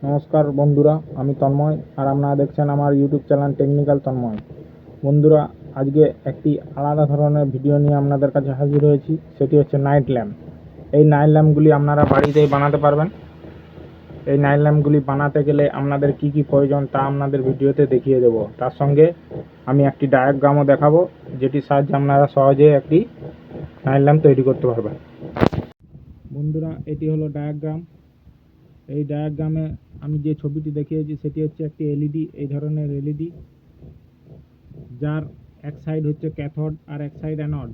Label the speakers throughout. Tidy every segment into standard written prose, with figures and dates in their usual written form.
Speaker 1: নমস্কার বন্ধুরা, আমি তন্ময় আর আপনারা দেখছেন আমার ইউটিউব চ্যানেল টেকনিক্যাল তন্ময়। বন্ধুরা, আজকে একটি আলাদা ধরনের ভিডিও নিয়ে আপনাদের কাছে হাজির হয়েছি। সেটি হচ্ছে নাইট ল্যাম্প। এই নাইট ল্যাম্পগুলি আপনারা বাড়িতেই বানাতে পারবেন। এই নাইট ল্যাম্পগুলি বানাতে গেলে আপনাদের কি কি প্রয়োজন তা আপনাদের ভিডিওতে দেখিয়ে দেব। তার সঙ্গে আমি একটি ডায়াগ্রামও দেখাবো, যেটির সাহায্যে আপনারা সহজে একটি নাইট ল্যাম্প তৈরি করতে পারবেন। বন্ধুরা, এটি হলো ডায়াগ্রাম। এই ডায়াগ্রামে আমি যে ছবিটি দেখিয়েছি সেটি হচ্ছে একটি এলইডি, এই ধরনের এলইডি, যার এক সাইড হচ্ছে ক্যাথোড আর এক সাইড অ্যানোড।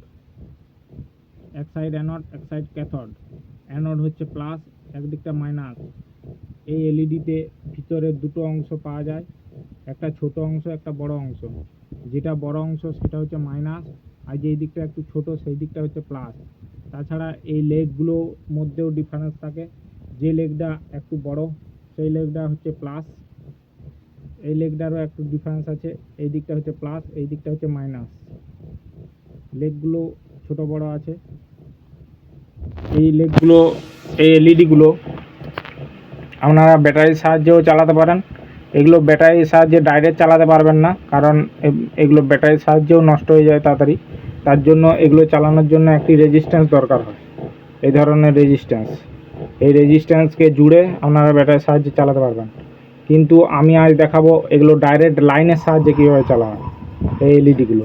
Speaker 1: এক সাইড অ্যানোড, এক সাইড ক্যাথোড। অ্যানোড হচ্ছে প্লাস, একদিকটা মাইনাস। এই এলইডিতে ভিতরে দুটো অংশ পাওয়া যায়, একটা ছোট অংশ, একটা বড় অংশ। যেটা বড় অংশ সেটা হচ্ছে মাইনাস, আর যেই দিকটা একটু ছোট সেই দিকটা হচ্ছে প্লাস। তাছাড়া এই লেগগুলোর মধ্যেও ডিফারেন্স থাকে। যে লেগটা একটু বড় সেই লেগটা হচ্ছে প্লাস, এই লেগটারও একটু ডিফারেন্স আছে। এই দিকটা হচ্ছে প্লাস, এই দিকটা হচ্ছে মাইনাস। লেগগুলো ছোট বড় আছে। এই লেগগুলো, এই এলইডিগুলো আপনারা ব্যাটারির সাহায্যেও চালাতে পারেন। এগুলো ব্যাটারির সাহায্যে ডাইরেক্ট চালাতে পারবেন না, কারণ এগুলো ব্যাটারির সাহায্যেও নষ্ট হয়ে যায় তাড়াতাড়ি। তার জন্য এগুলো চালানোর জন্য একটি রেজিস্ট্যান্স দরকার হয়, এই ধরনের রেজিস্ট্যান্স। এই রেজিস্ট্যান্সকে জুড়ে আপনারা ব্যাটারির সাহায্যে চালাতে পারবেন। কিন্তু আমি আজ দেখাবো এগুলো ডাইরেক্ট লাইনের সাহায্যে কীভাবে চালানো। এই এলইডিগুলো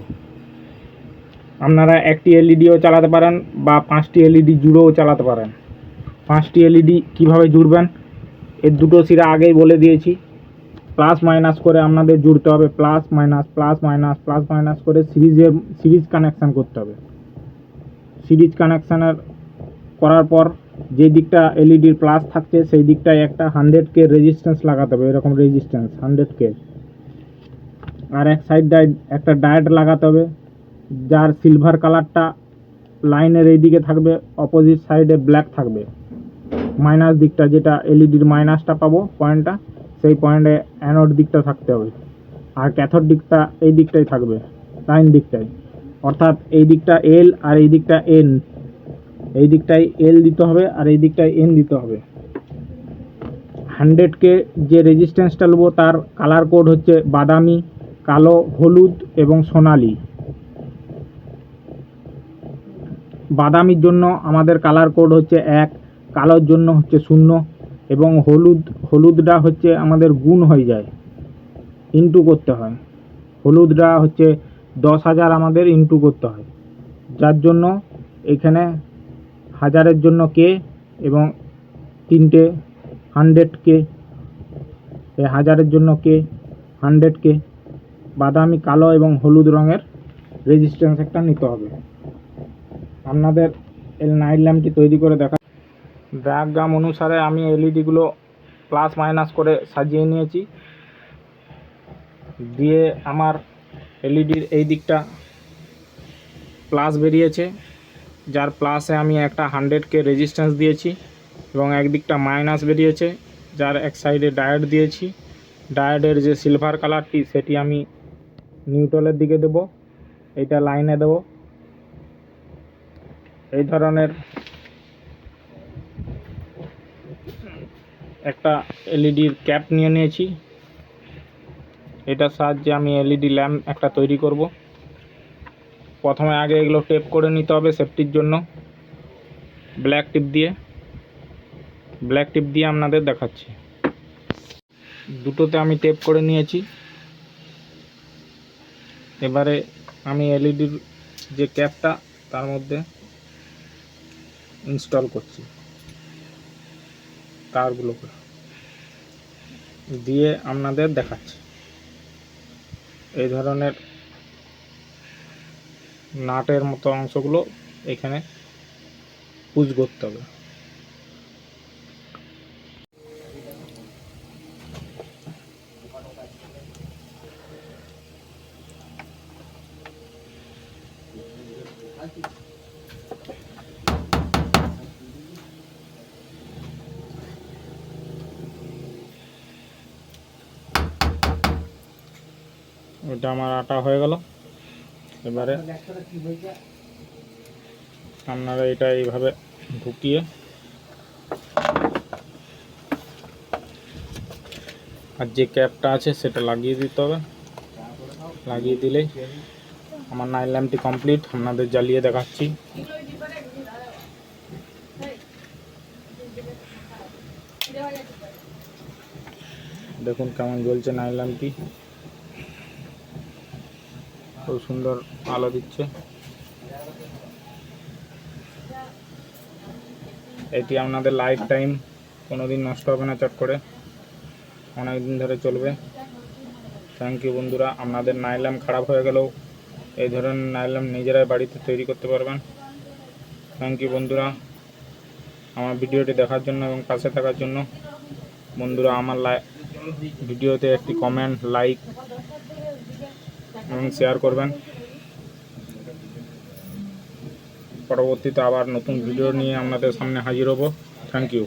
Speaker 1: আপনারা একটি এলইডিও চালাতে পারেন বা 5টি এলইডি জুড়েও চালাতে পারেন। 5টি এলইডি কীভাবে জুড়বেন এর দুটো সিরা আগেই বলে দিয়েছি। প্লাস মাইনাস করে আপনাদের জুড়তে হবে, plus minus plus minus plus minus করে সিরিজ কানেকশান করতে হবে। সিরিজ কানেকশানের করার পর যে দিকটা এলইডির প্লাস থাকছে সেই দিকটায় একটা 100K রেজিস্ট্যান্স লাগাতে হবে, এরকম রেজিস্ট্যান্স 100K। আর এক সাইডটায় একটা ডায়োড লাগাতে হবে, যার সিলভার কালারটা লাইনের এই দিকে থাকবে, অপোজিট সাইডে ব্ল্যাক থাকবে। মাইনাস দিকটা, যেটা এলইডির মাইনাসটা পাবো পয়েন্টটা, সেই পয়েন্টে অ্যানোড দিকটা থাকতে হবে। আর ক্যাথোড দিকটা এই দিকটাই থাকবে, লাইন দিকটাই। অর্থাৎ এই দিকটা এল আর এই দিকটা এন। এই দিকটায় এল দিতে হবে আর এই দিকটায় এন দিতে হবে। 100K যে রেজিস্ট্যান্সটা নেবো তার কালার কোড হচ্ছে বাদামি, কালো, হলুদ এবং সোনালি। বাদামির জন্য আমাদের কালার কোড হচ্ছে 1, কালোর জন্য হচ্ছে 0 এবং হলুদটা হচ্ছে আমাদের গুণ হয়ে যায়, ইনটু করতে হয়। হলুদটা হচ্ছে 10,000 আমাদের ইনটু করতে হয়, যার জন্য এখানে হাজারের জন্য কে এবং 3টে 100K। এই হাজারের জন্য কে, 100K। বাদামি, কালো এবং হলুদ রঙের রেজিস্ট্যান্স একটা নিতে হবে। আপনাদের এই নাইট ল্যাম্পটি তৈরি করে দেখা ডায়াগ্রাম অনুসারে আমি এলইডিগুলো প্লাস মাইনাস করে সাজিয়ে নিয়েছি। দিয়ে আমার এলইডির এই দিকটা প্লাস বেরিয়েছে, যার প্লাসে আমি একটা 100K রেজিস্ট্যান্স দিয়েছি, এবং একদিকটা মাইনাস বেরিয়েছে, যার এক সাইডে ডায়োড দিয়েছি। ডায়োডের যে সিলভার কালারটি সেটি আমি নিউট্রালের দিকে দেব, এইটা লাইনে দেব। এই ধরনের একটা এলইডির ক্যাপ নিয়ে নিয়েছি, এটার সাহায্যে আমি এলইডি ল্যাম্প একটা তৈরি করব। প্রথমে আগে এগুলো টেপ করে নিতে হবে সেফটির জন্য, ব্ল্যাক টিপ দিয়ে আপনাদের দেখাচ্ছি। দুটোতে আমি টেপ করে নিয়েছি। এবারে আমি এলইডির যে ক্যাপটা তার মধ্যে ইনস্টল করছি, তারগুলোকে দিয়ে আপনাদের দেখাচ্ছি। এই ধরনের নাটের মতো অংশগুলো এখানে পুশ করতে হবে। এটা আমার আটা হয়ে গেল। এবারে আপনারা এটা এইভাবে ঢুকিয়ে আর যে ক্যাপটা আছে সেটা লাগিয়ে দিতে হবে। লাগিয়ে দিলেই আমার নাইট ল্যাম্পটি কমপ্লিট। আপনাদের জ্বালিয়ে দেখাচ্ছি। দেখুন কেমন জ্বলছে নাইট ল্যাম্পটি, খুব সুন্দর আলো দিচ্ছে। এটি আপনাদের লাইফ টাইম, কোনোদিন নষ্ট হবে না, চট করে অনেক দিন ধরে চলবে। থ্যাংক ইউ বন্ধুরা। আপনাদের নাইট ল্যাম্প খারাপ হয়ে গেলেও এই ধরনের নাইট ল্যাম্প নিজেরাই বাড়িতে তৈরি করতে পারবেন। থ্যাংক ইউ বন্ধুরা আমার ভিডিওটি দেখার জন্য এবং পাশে থাকার জন্য। বন্ধুরা আমার ভিডিওতে একটি কমেন্ট, লাইক এবং শেয়ার করবেন। পরবর্তীতে আবার নতুন ভিডিও নিয়ে আপনাদের সামনে হাজির হব। Thank you.